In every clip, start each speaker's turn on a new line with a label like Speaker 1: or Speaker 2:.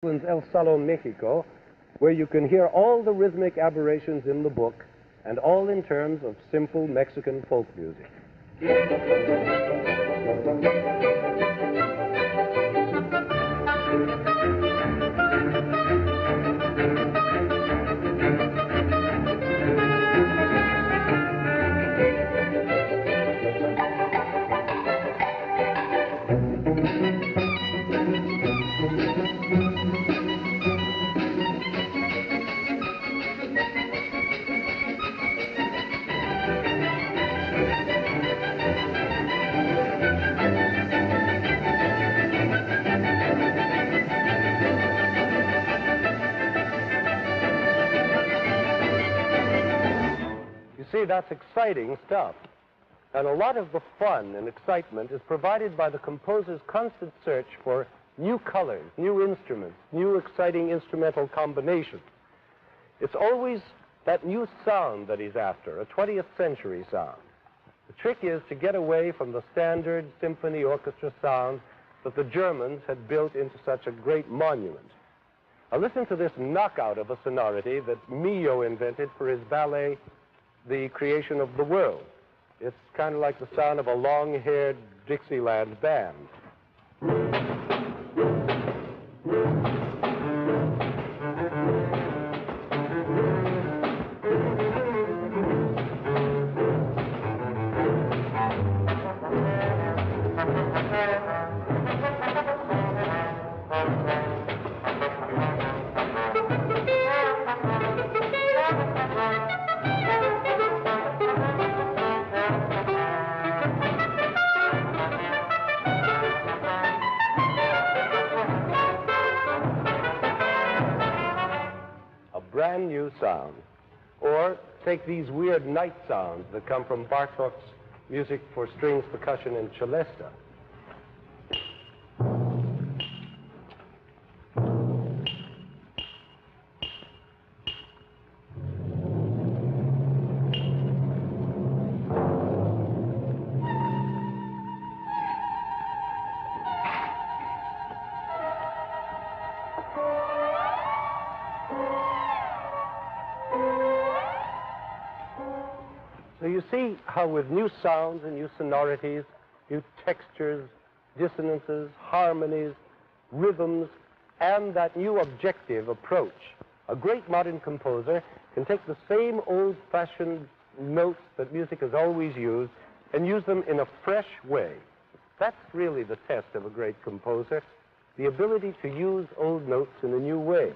Speaker 1: El Salon, Mexico, where you can hear all the rhythmic aberrations in the book, and all in terms of simple Mexican folk music. See, that's exciting stuff. And a lot of the fun and excitement is provided by the composer's constant search for new colors, new instruments, new exciting instrumental combinations. It's always that new sound that he's after, a 20th century sound. The trick is to get away from the standard symphony orchestra sound that the Germans had built into such a great monument. Now listen to this knockout of a sonority that Milhaud invented for his ballet, The Creation of the World. It's kind of like the sound of a long-haired Dixieland band. Brand new sound. Or take these weird night sounds that come from Bartók's music for strings, percussion, and celesta. So you see how with new sounds and new sonorities, new textures, dissonances, harmonies, rhythms, and that new objective approach, a great modern composer can take the same old-fashioned notes that music has always used and use them in a fresh way. That's really the test of a great composer, the ability to use old notes in a new way.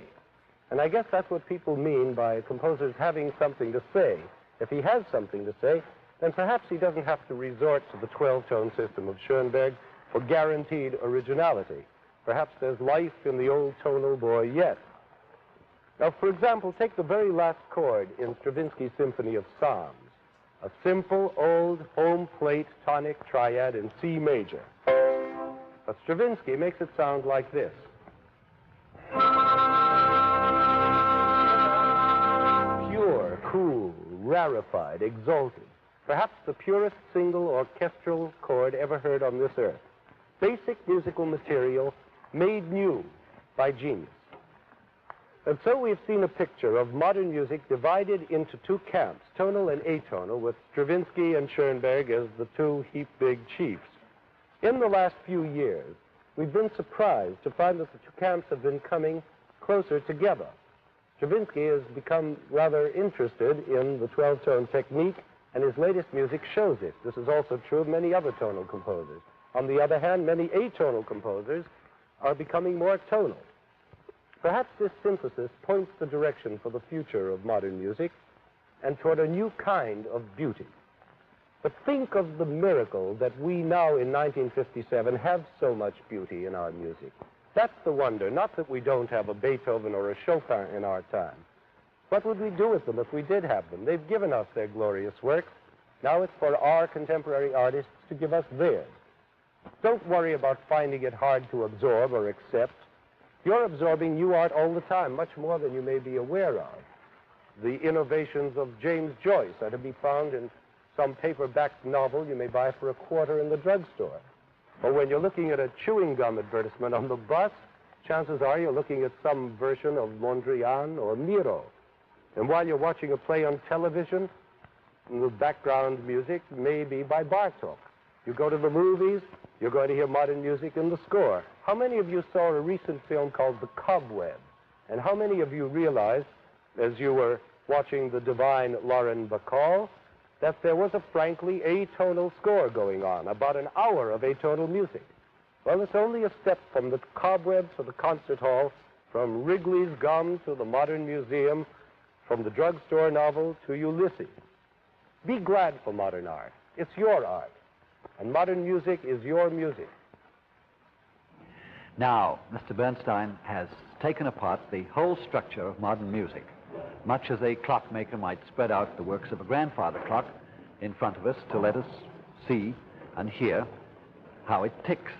Speaker 1: And I guess that's what people mean by composers having something to say. If he has something to say, then perhaps he doesn't have to resort to the 12-tone system of Schoenberg for guaranteed originality. Perhaps there's life in the old tonal boy yet. Now, for example, take the very last chord in Stravinsky's Symphony of Psalms, a simple, old, home plate tonic triad in C major. But Stravinsky makes it sound like this. Pure, cool, rarefied, exalted, perhaps the purest single orchestral chord ever heard on this earth. Basic musical material made new by genius. And so we've seen a picture of modern music divided into two camps, tonal and atonal, with Stravinsky and Schoenberg as the two heap-big chiefs. In the last few years, we've been surprised to find that the two camps have been coming closer together. Stravinsky has become rather interested in the 12-tone technique, and his latest music shows it. This is also true of many other tonal composers. On the other hand, many atonal composers are becoming more tonal. Perhaps this synthesis points the direction for the future of modern music and toward a new kind of beauty. But think of the miracle that we now in 1957 have so much beauty in our music. That's the wonder, not that we don't have a Beethoven or a Chopin in our time. What would we do with them if we did have them? They've given us their glorious works. Now it's for our contemporary artists to give us theirs. Don't worry about finding it hard to absorb or accept. You're absorbing new art all the time, much more than you may be aware of. The innovations of James Joyce are to be found in some paperback novel you may buy for $1 in the drugstore. Or when you're looking at a chewing gum advertisement on the bus, chances are you're looking at some version of Mondrian or Miro. And while you're watching a play on television, the background music may be by Bartok. You go to the movies, you're going to hear modern music in the score. How many of you saw a recent film called The Cobweb? And how many of you realized, as you were watching the divine Lauren Bacall, that there was a frankly atonal score going on, about an hour of atonal music? Well, it's only a step from the Cobweb to the concert hall, from Wrigley's Gum to the Modern Museum, from the drugstore novel to Ulysses. Be glad for modern art. It's your art. And modern music is your music.
Speaker 2: Now, Mr. Bernstein has taken apart the whole structure of modern music, much as a clockmaker might spread out the works of a grandfather clock in front of us to let us see and hear how it ticks.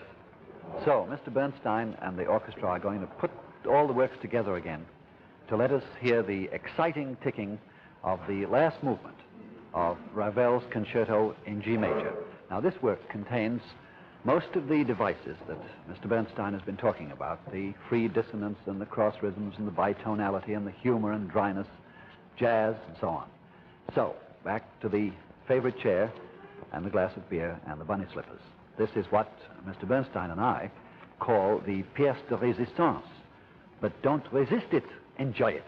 Speaker 2: So, Mr. Bernstein and the orchestra are going to put all the works together again to let us hear the exciting ticking of the last movement of Ravel's Concerto in G major. Now, this work contains most of the devices that Mr. Bernstein has been talking about, the free dissonance and the cross rhythms and the bitonality and the humor and dryness, jazz, and so on. So, back to the favorite chair and the glass of beer and the bunny slippers. This is what Mr. Bernstein and I call the pièce de résistance. But don't resist it, enjoy it.